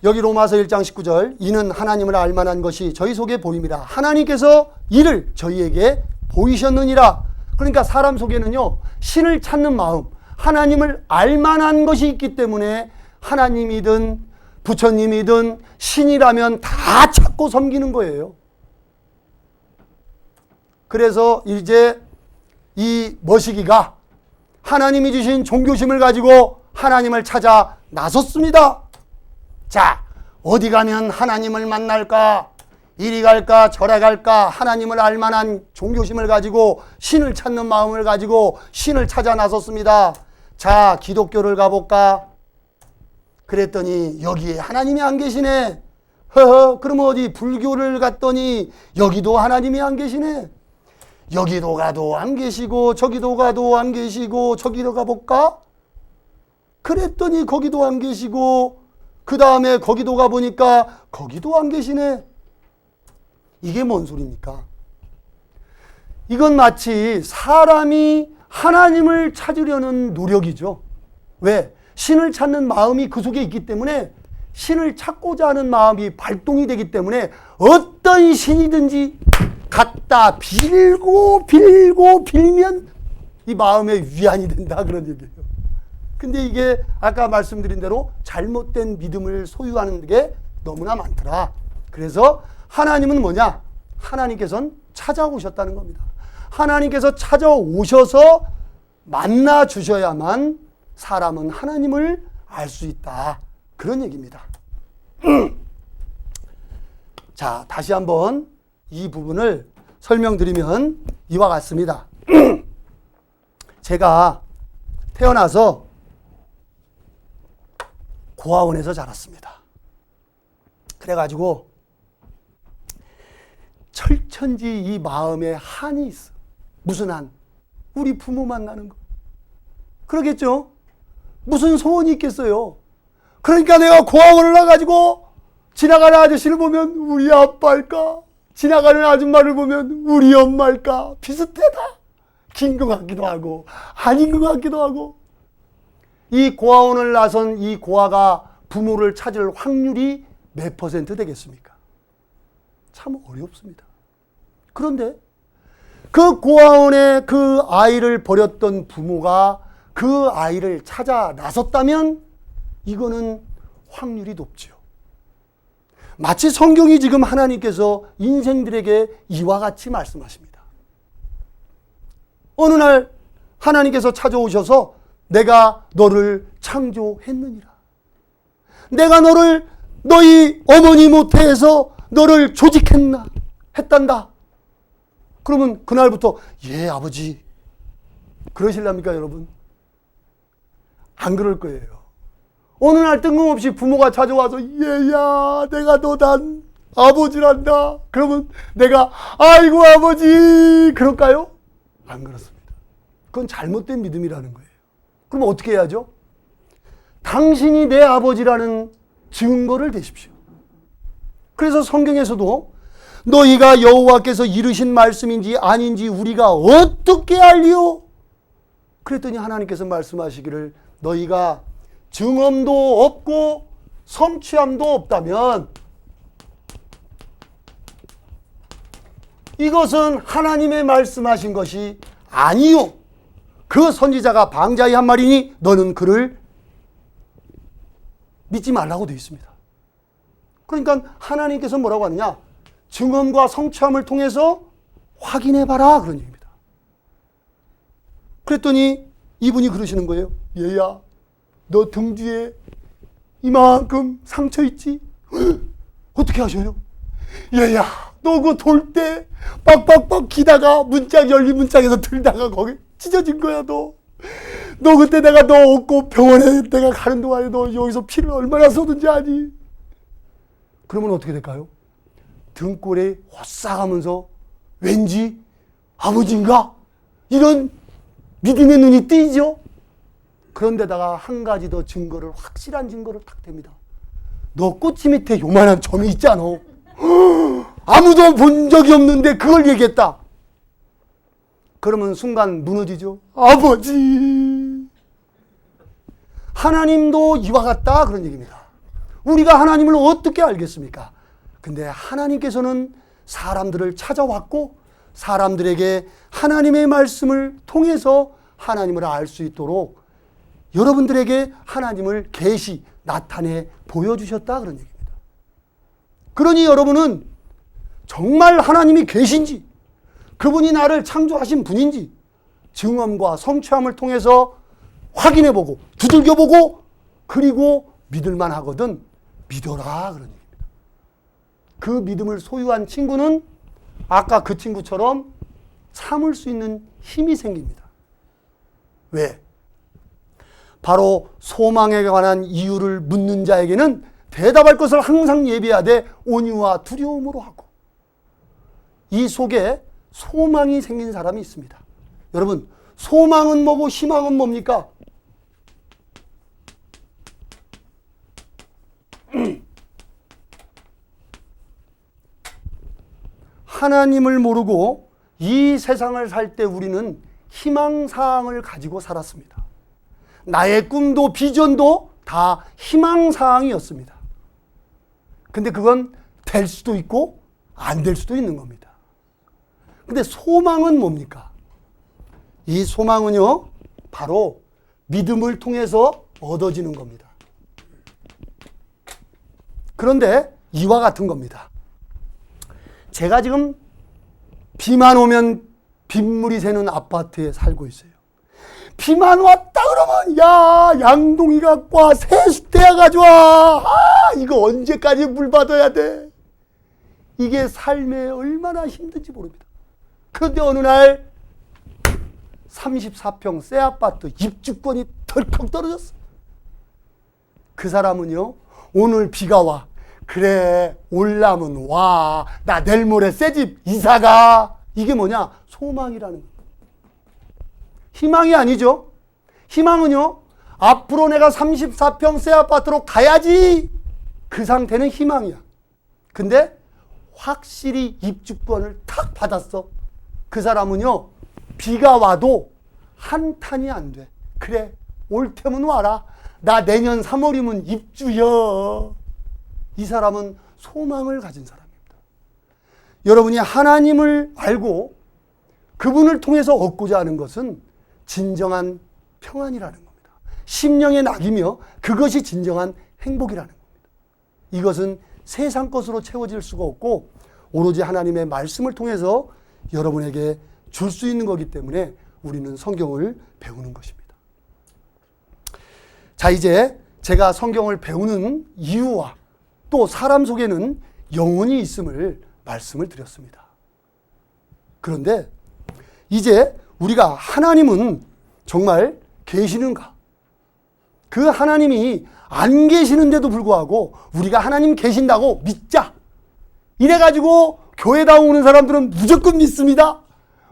여기 로마서 1장 19절 이는 하나님을 알만한 것이 저희 속에 보임이라. 하나님께서 이를 저희에게 보이셨느니라. 그러니까 사람 속에는요, 신을 찾는 마음, 하나님을 알만한 것이 있기 때문에 하나님이든 부처님이든 신이라면 다 찾고 섬기는 거예요. 그래서 이제 이 머시기가 하나님이 주신 종교심을 가지고 하나님을 찾아 나섰습니다. 자, 어디 가면 하나님을 만날까? 이리 갈까 저리 갈까? 하나님을 알만한 종교심을 가지고 신을 찾는 마음을 가지고 신을 찾아 나섰습니다. 자, 기독교를 가볼까? 그랬더니 여기에 하나님이 안 계시네. 허허, 그럼 어디 불교를 갔더니 여기도 하나님이 안 계시네. 여기도 가도 안 계시고 저기도 가도 안 계시고 저기로 가볼까? 그랬더니 거기도 안 계시고 그 다음에 거기도 가보니까 거기도 안 계시네. 이게 뭔 소리입니까? 이건 마치 사람이 하나님을 찾으려는 노력이죠. 왜? 신을 찾는 마음이 그 속에 있기 때문에 신을 찾고자 하는 마음이 발동이 되기 때문에 어떤 신이든지 갖다 빌고 빌면 이 마음의 위안이 된다, 그런 얘기예요. 근데 이게 아까 말씀드린 대로 잘못된 믿음을 소유하는 게 너무나 많더라. 그래서 하나님은 뭐냐? 하나님께서는 찾아오셨다는 겁니다. 하나님께서 찾아오셔서 만나 주셔야만 사람은 하나님을 알 수 있다. 그런 얘기입니다. 자, 다시 한번 이 부분을 설명드리면 이와 같습니다. 제가 태어나서 고아원에서 자랐습니다. 그래가지고 철천지 이 마음에 한이 있어. 무슨 한? 우리 부모 만나는 거. 그러겠죠? 무슨 소원이 있겠어요? 그러니까 내가 고아원을 나가지고 지나가는 아저씨를 보면 우리 아빠일까? 지나가는 아줌마를 보면 우리 엄마일까? 비슷하다. 긴 것 같기도 하고 아닌 것 같기도 하고. 이 고아원을 나선 이 고아가 부모를 찾을 확률이 몇 % 되겠습니까? 참 어렵습니다. 그런데 그 고아원에 그 아이를 버렸던 부모가 그 아이를 찾아 나섰다면 이거는 확률이 높지요. 마치 성경이 지금 하나님께서 인생들에게 이와 같이 말씀하십니다. 어느 날 하나님께서 찾아오셔서 내가 너를 창조했느니라. 내가 너를 너희 어머니 모태에서 너를 조직했나 했단다. 그러면 그날부터 예 아버지 그러실랍니까 여러분? 안 그럴 거예요. 어느 날 뜬금없이 부모가 찾아와서 얘야 내가 너 단 아버지란다. 그러면 내가 아이고 아버지 그럴까요? 안 그렇습니다. 그건 잘못된 믿음이라는 거예요. 그럼 어떻게 해야죠? 당신이 내 아버지라는 증거를 대십시오. 그래서 성경에서도 너희가 여호와께서 이르신 말씀인지 아닌지 우리가 어떻게 알리오? 그랬더니 하나님께서 말씀하시기를 너희가 증언도 없고 성취함도 없다면 이것은 하나님의 말씀하신 것이 아니요. 그 선지자가 방자히 한 말이니 너는 그를 믿지 말라고 되어 있습니다. 그러니까 하나님께서 뭐라고 하느냐? 증언과 성취함을 통해서 확인해봐라 그런 얘기입니다. 그랬더니 이분이 그러시는 거예요. 얘야 너 등 뒤에 이만큼 상처 있지? 어떻게 하셔요? 얘야 너 그거 돌 때 빡빡빡 기다가 문짝 열린 문짝에서 들다가 거기 찢어진 거야 너. 너 그때 내가 너 업고 병원에 내가 가는 동안에 너 여기서 피를 얼마나 쏟은지 아니? 그러면 어떻게 될까요? 등골에 호싹하면서 왠지 아버지인가? 이런 믿음의 눈이 띄죠. 그런데다가 한 가지 더 증거를, 확실한 증거를 탁 댑니다. 너 꼬치 밑에 요만한 점이 있잖아. 아무도 본 적이 없는데 그걸 얘기했다. 그러면 순간 무너지죠. 아버지, 하나님도 이와 같다, 그런 얘기입니다. 우리가 하나님을 어떻게 알겠습니까? 근데 하나님께서는 사람들을 찾아왔고 사람들에게 하나님의 말씀을 통해서 하나님을 알 수 있도록 여러분들에게 하나님을 계시, 나타내 보여주셨다, 그런 얘기입니다. 그러니 여러분은 정말 하나님이 계신지, 그분이 나를 창조하신 분인지 증언과 성취함을 통해서 확인해보고 두들겨보고 그리고 믿을만 하거든 믿어라, 그런 얘기입니다. 그 믿음을 소유한 친구는 아까 그 친구처럼 참을 수 있는 힘이 생깁니다. 왜? 바로 소망에 관한 이유를 묻는 자에게는 대답할 것을 항상 예비하되 온유와 두려움으로 하고, 이 속에 소망이 생긴 사람이 있습니다. 여러분, 소망은 뭐고 희망은 뭡니까? 하나님을 모르고 이 세상을 살 때 우리는 희망사항을 가지고 살았습니다. 나의 꿈도 비전도 다 희망사항이었습니다. 근데 그건 될 수도 있고 안 될 수도 있는 겁니다. 근데 소망은 뭡니까? 이 소망은요, 바로 믿음을 통해서 얻어지는 겁니다. 그런데 이와 같은 겁니다. 제가 지금 비만 오면 빗물이 새는 아파트에 살고 있어요. 비만 왔다 그러면 야, 양동이 갖고 와, 세숫대야 가져와. 아, 이거 언제까지 물 받아야 돼? 이게 삶에 얼마나 힘든지 모릅니다. 그런데 어느 날 34평 새 아파트 입주권이 덜컥 떨어졌어. 그 사람은요, 오늘 비가 와. 그래, 올라면 와. 나 내일 모레 새 집 이사가. 이게 뭐냐? 소망이라는 거예요. 희망이 아니죠. 희망은요, 앞으로 내가 34평 새 아파트로 가야지. 그 상태는 희망이야. 근데 확실히 입주권을 탁 받았어. 그 사람은요, 비가 와도 한탄이 안 돼. 그래, 올 테면 와라. 나 내년 3월이면 입주여. 이 사람은 소망을 가진 사람입니다. 여러분이 하나님을 알고 그분을 통해서 얻고자 하는 것은 진정한 평안이라는 겁니다. 심령의 낙이며 그것이 진정한 행복이라는 겁니다. 이것은 세상 것으로 채워질 수가 없고 오로지 하나님의 말씀을 통해서 여러분에게 줄 수 있는 거기 때문에 우리는 성경을 배우는 것입니다. 자, 이제 제가 성경을 배우는 이유와 또 사람 속에는 영혼이 있음을 말씀을 드렸습니다. 그런데 이제 우리가 하나님은 정말 계시는가? 그 하나님이 안 계시는데도 불구하고 우리가 하나님 계신다고 믿자. 이래가지고 교회 나오는 사람들은 무조건 믿습니다.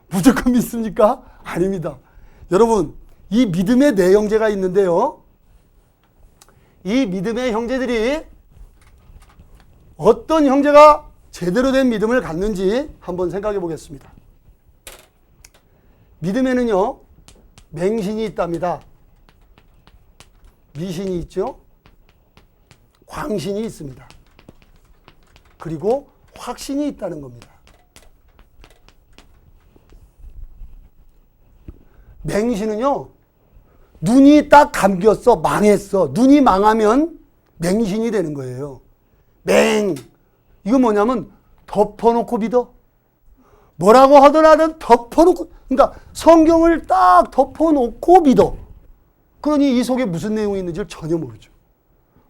무조건 믿습니까? 아닙니다. 여러분, 이 믿음의 네 형제가 있는데요. 이 믿음의 형제들이 어떤 형제가 제대로 된 믿음을 갖는지 한번 생각해 보겠습니다. 믿음에는요, 맹신이 있답니다. 미신이 있죠. 광신이 있습니다. 그리고 확신이 있다는 겁니다. 맹신은요, 눈이 딱 감겼어, 망했어. 눈이 망하면 맹신이 되는 거예요. 이거 뭐냐면 덮어놓고 믿어. 뭐라고 하더라도 덮어놓고, 그러니까 성경을 딱 덮어놓고 믿어. 그러니 이 속에 무슨 내용이 있는지를 전혀 모르죠.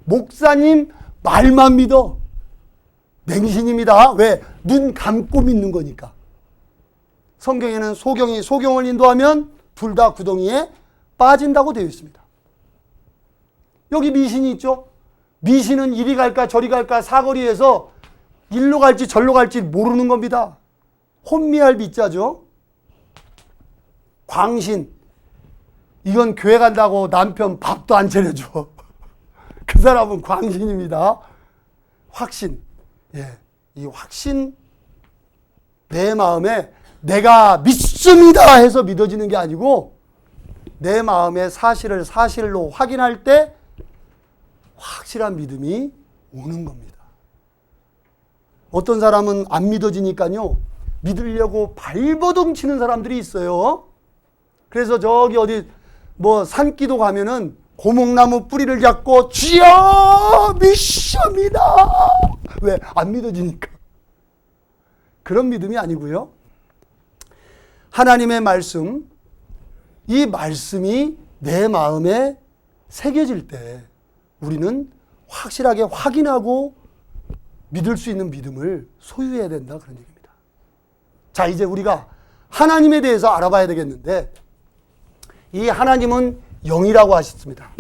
목사님 말만 믿어. 맹신입니다. 왜? 눈 감고 믿는 거니까. 성경에는 소경을 인도하면 둘 다 구덩이에 빠진다고 되어 있습니다. 여기 미신이 있죠. 미신은 이리 갈까 저리 갈까 사거리에서 일로 갈지 절로 갈지 모르는 겁니다. 혼미할 미자죠. 광신. 이건 교회 간다고 남편 밥도 안 차려줘. 그 사람은 광신입니다. 확신. 예, 이 확신, 내 마음에 내가 믿습니다 해서 믿어지는 게 아니고 내 마음의 사실을 사실로 확인할 때 확실한 믿음이 오는 겁니다. 어떤 사람은 안 믿어지니까요, 믿으려고 발버둥 치는 사람들이 있어요. 그래서 저기 어디 뭐 산기도 가면은 고목나무 뿌리를 잡고 주여 믿습니다. 왜? 안 믿어지니까. 그런 믿음이 아니고요. 하나님의 말씀, 이 말씀이 내 마음에 새겨질 때 우리는 확실하게 확인하고 믿을 수 있는 믿음을 소유해야 된다, 그런 얘기입니다. 자, 이제 우리가 하나님에 대해서 알아봐야 되겠는데, 이 하나님은 영이라고 하셨습니다.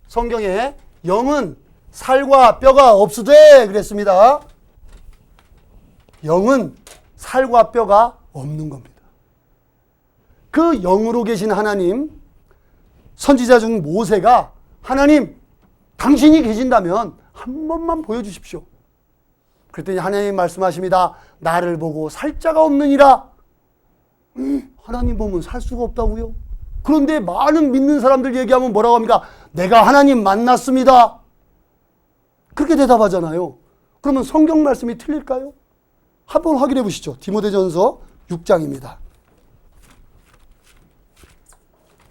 성경에 영은 살과 뼈가 없으되 그랬습니다. 영은 살과 뼈가 없는 겁니다. 그 영으로 계신 하나님, 선지자 중 모세가 하나님, 당신이 계신다면 한 번만 보여주십시오. 그랬더니 하나님 말씀하십니다. 나를 보고 살 자가 없느니라. 하나님 보면 살 수가 없다고요? 그런데 많은 믿는 사람들 얘기하면 뭐라고 합니까? 내가 하나님 만났습니다. 그렇게 대답하잖아요. 그러면 성경 말씀이 틀릴까요? 한번 확인해 보시죠. 디모데전서 6장입니다.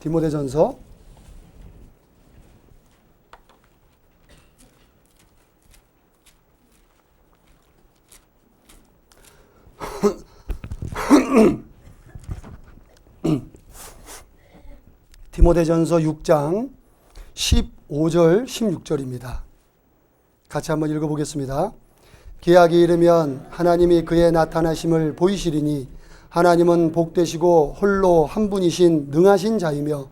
디모데전서 6장 15절 16절입니다. 같이 한번 읽어보겠습니다. 기약이 이르면 하나님이 그의 나타나심을 보이시리니 하나님은 복되시고 홀로 한 분이신 능하신 자이며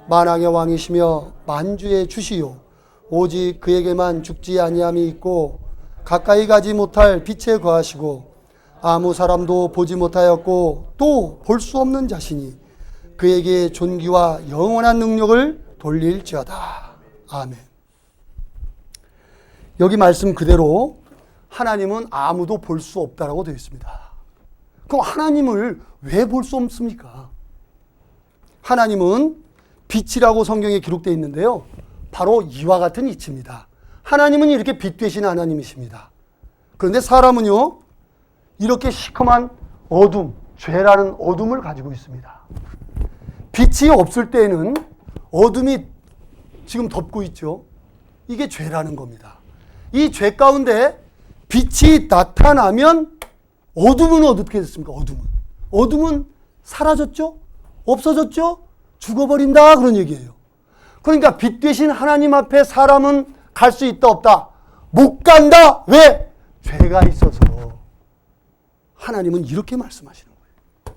만왕의 왕이시며 만주의 주시요 오직 그에게만 죽지 아니함이 있고 가까이 가지 못할 빛에 거하시고 아무 사람도 보지 못하였고 또 볼 수 없는 자시니 그에게 존귀와 영원한 능력을 돌릴지어다. 아멘. 여기 말씀 그대로 하나님은 아무도 볼 수 없다라고 되어 있습니다. 그럼 하나님을 왜 볼 수 없습니까? 하나님은 빛이라고 성경에 기록되어 있는데요, 바로 이와 같은 이치입니다. 하나님은 이렇게 빛 되신 하나님이십니다. 그런데 사람은요, 이렇게 시커먼 어둠, 죄라는 어둠을 가지고 있습니다. 빛이 없을 때에는 어둠이 지금 덮고 있죠. 이게 죄라는 겁니다. 이 죄 가운데 빛이 나타나면 어둠은 어떻게 됐습니까? 어둠은 사라졌죠? 없어졌죠? 죽어버린다, 그런 얘기예요. 그러니까 빛 되신 하나님 앞에 사람은 갈 수 있다 없다? 못 간다. 왜? 죄가 있어서. 하나님은 이렇게 말씀하시는 거예요.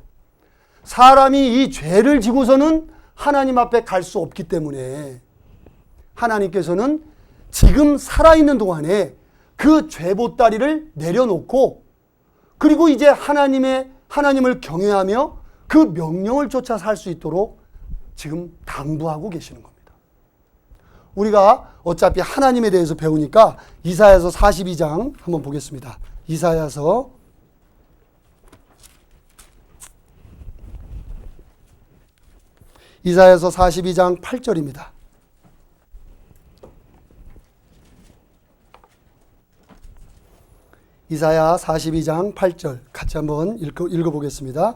사람이 이 죄를 지고서는 하나님 앞에 갈 수 없기 때문에 하나님께서는 지금 살아있는 동안에 그 죄 보따리를 내려놓고, 그리고 이제 하나님을 경외하며 그 명령을 쫓아 살 수 있도록 지금 당부하고 계시는 겁니다. 우리가 어차피 하나님에 대해서 배우니까 이사야서 42장 한번 보겠습니다. 이사야서 42장 8절입니다. 이사야 42장 8절 같이 한번 읽어보겠습니다.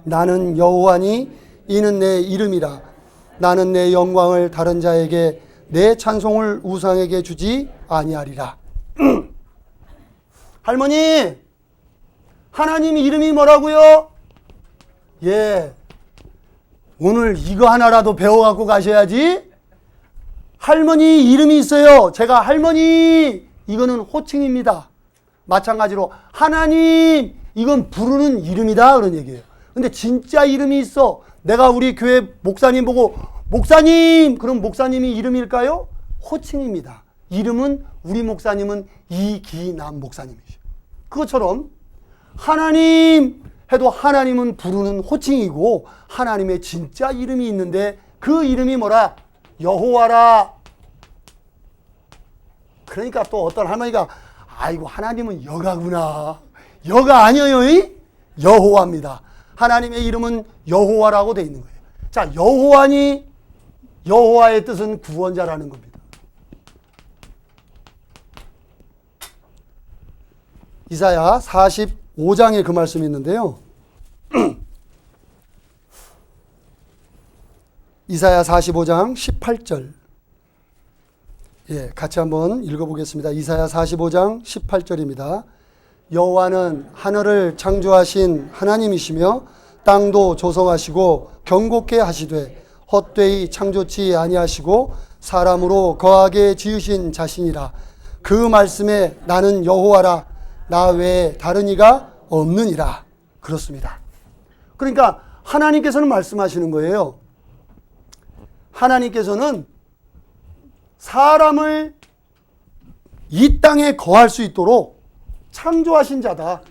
나는 여호와니 이는 내 이름이라. 나는 내 영광을 다른 자에게 내 찬송을 우상에게 주지 아니하리라. 할머니, 하나님 이름이 뭐라고요? 예, 오늘 이거 하나라도 배워갖고 가셔야지. 할머니 이름이 있어요. 제가 할머니, 이거는 호칭입니다. 마찬가지로 하나님, 이건 부르는 이름이다, 그런 얘기예요. 근데 진짜 이름이 있어. 내가 우리 교회 목사님 보고 목사님, 그럼 목사님이 이름일까요? 호칭입니다. 이름은 우리 목사님은 이기남 목사님이죠. 그것처럼 하나님, 해도 하나님은 부르는 호칭이고 하나님의 진짜 이름이 있는데 그 이름이 뭐라? 여호와라. 그러니까 또 어떤 할머니가 아이고 하나님은 여가구나. 여가 아니에요. 여호와입니다. 하나님의 이름은 여호와라고 되어 있는 거예요. 자, 여호와니 여호와의 뜻은 구원자라는 겁니다. 이사야 45장에 그 말씀이 있는데요. 이사야 45장 18절. 예, 같이 한번 읽어보겠습니다. 이사야 45장 18절입니다. 여호와는 하늘을 창조하신 하나님이시며 땅도 조성하시고 경곡케 하시되 헛되이 창조치 아니하시고 사람으로 거하게 지으신 자신이라. 그 말씀에 나는 여호와라. 나 외에 다른 이가 없느니라. 그렇습니다. 그러니까 하나님께서는 말씀하시는 거예요. 하나님께서는 사람을 이 땅에 거할 수 있도록 창조하신 자다.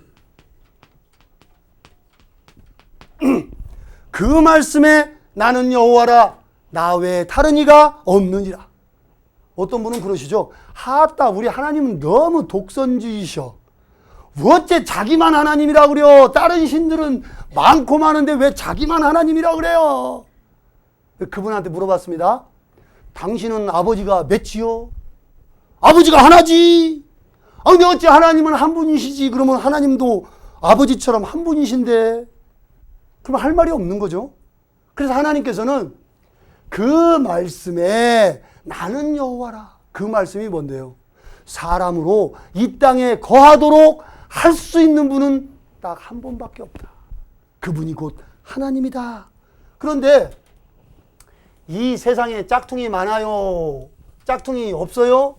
그 말씀에 나는 여호와라. 나 외에 다른 이가 없느니라. 어떤 분은 그러시죠. 하따 우리 하나님은 너무 독선주의셔. 어째 자기만 하나님이라 그래요. 다른 신들은 많고 많은데 왜 자기만 하나님이라 그래요. 그분한테 물어봤습니다. 당신은 아버지가 몇이요? 아버지가 하나지. 아, 근데 어째 하나님은 한 분이시지. 그러면 하나님도 아버지처럼 한 분이신데 그럼 할 말이 없는 거죠. 그래서 하나님께서는 그 말씀에 나는 여호와라. 그 말씀이 뭔데요? 사람으로 이 땅에 거하도록 할 수 있는 분은 딱 한 분밖에 없다. 그분이 곧 하나님이다. 그런데 이 세상에 짝퉁이 많아요? 짝퉁이 없어요?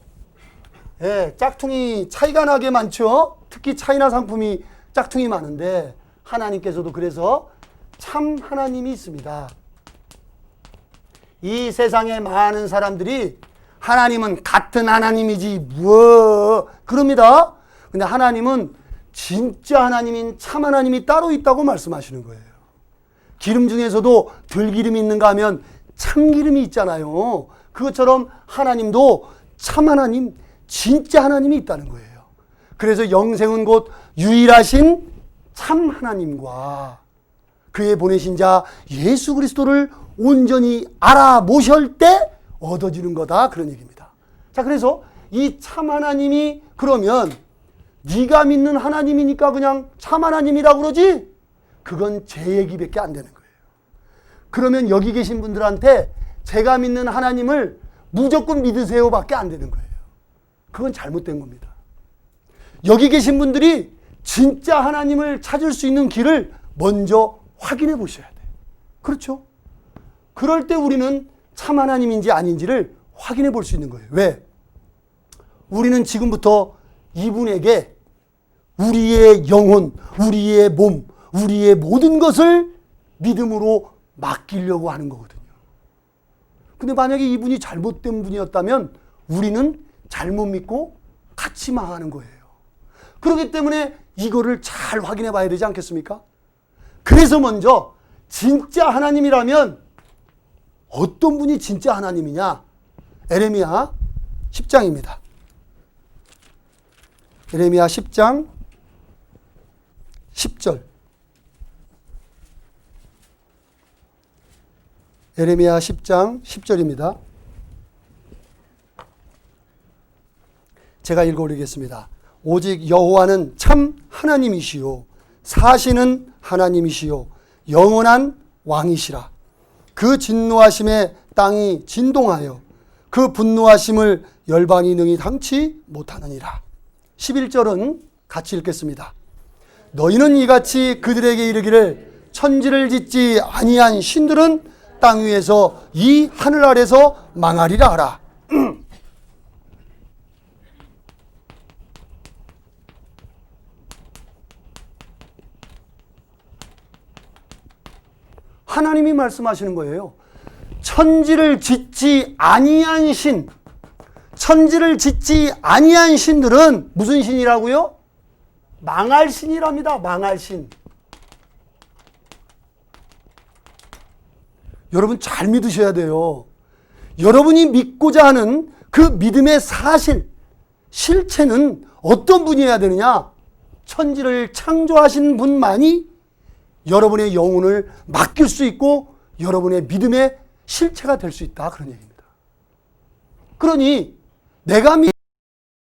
예, 짝퉁이 차이가 나게 많죠? 특히 차이나 상품이 짝퉁이 많은데 하나님께서도 그래서 참 하나님이 있습니다. 이 세상에 많은 사람들이 하나님은 같은 하나님이지 뭐 그럽니다. 근데 하나님은 진짜 하나님인 참 하나님이 따로 있다고 말씀하시는 거예요. 기름 중에서도 들기름이 있는가 하면 참기름이 있잖아요. 그것처럼 하나님도 참 하나님, 진짜 하나님이 있다는 거예요. 그래서 영생은 곧 유일하신 참 하나님과 그의 보내신 자 예수 그리스도를 온전히 알아보실 때 얻어지는 거다. 그런 얘기입니다. 자, 그래서 이 참 하나님이 그러면 네가 믿는 하나님이니까 그냥 참 하나님이라고 그러지? 그건 제 얘기밖에 안 되는 거예요. 그러면 여기 계신 분들한테 제가 믿는 하나님을 무조건 믿으세요 밖에 안 되는 거예요. 그건 잘못된 겁니다. 여기 계신 분들이 진짜 하나님을 찾을 수 있는 길을 먼저 확인해 보셔야 돼요. 그렇죠? 그럴 때 우리는 참 하나님인지 아닌지를 확인해 볼 수 있는 거예요. 왜? 우리는 지금부터 이분에게 우리의 영혼, 우리의 몸, 우리의 모든 것을 믿음으로 맡기려고 하는 거거든요. 근데 만약에 이분이 잘못된 분이었다면 우리는 잘못 믿고 같이 망하는 거예요. 그렇기 때문에 이거를 잘 확인해 봐야 되지 않겠습니까? 그래서 먼저 진짜 하나님이라면 어떤 분이 진짜 하나님이냐? 에레미야 10장입니다. 에레미야 10장 10절. 에레미야 10장 10절입니다. 제가 읽어드리겠습니다. 오직 여호와는 참 하나님이시요 사시는 하나님이시요 영원한 왕이시라. 그 진노하심에 땅이 진동하여 그 분노하심을 열방이 능히 당치 못하느니라. 11절은 같이 읽겠습니다. 너희는 이같이 그들에게 이르기를 천지를 짓지 아니한 신들은 땅 위에서 이 하늘 아래서 망하리라 하라. 하나님이 말씀하시는 거예요. 천지를 짓지 아니한 신, 천지를 짓지 아니한 신들은 무슨 신이라고요? 망할 신이랍니다. 망할 신. 여러분 잘 믿으셔야 돼요. 여러분이 믿고자 하는 그 믿음의 사실, 실체는 어떤 분이어야 되느냐? 천지를 창조하신 분만이 여러분의 영혼을 맡길 수 있고 여러분의 믿음의 실체가 될 수 있다. 그런 얘기입니다. 그러니 내가